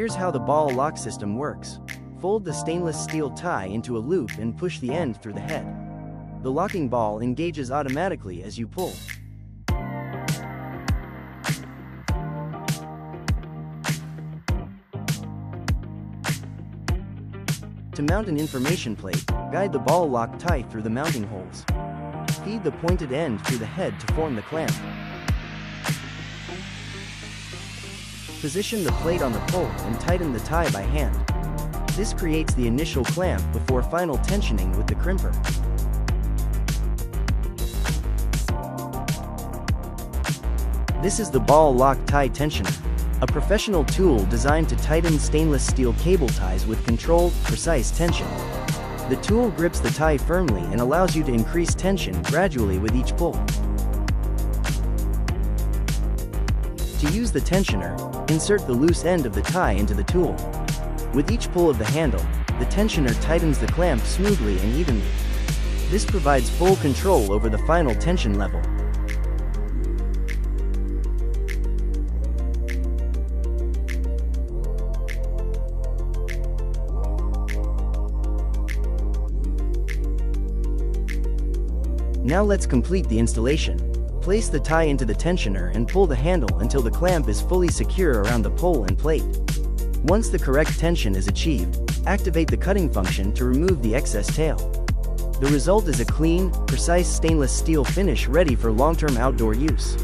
Here's how the ball lock system works. Fold the stainless steel tie into a loop and push the end through the head. The locking ball engages automatically as you pull. To mount an information plate, guide the ball lock tie through the mounting holes. Feed the pointed end through the head to form the clamp. Position the plate on the pole and tighten the tie by hand. This creates the initial clamp before final tensioning with the crimper. This is the ball lock tie tensioner, a professional tool designed to tighten stainless steel cable ties with controlled, precise tension. The tool grips the tie firmly and allows you to increase tension gradually with each pull. To use the tensioner, insert the loose end of the tie into the tool. With each pull of the handle, the tensioner tightens the clamp smoothly and evenly. This provides full control over the final tension level. Now let's complete the installation. Place the tie into the tensioner and pull the handle until the clamp is fully secure around the pole and plate. Once the correct tension is achieved, activate the cutting function to remove the excess tail. The result is a clean, precise stainless steel finish ready for long-term outdoor use.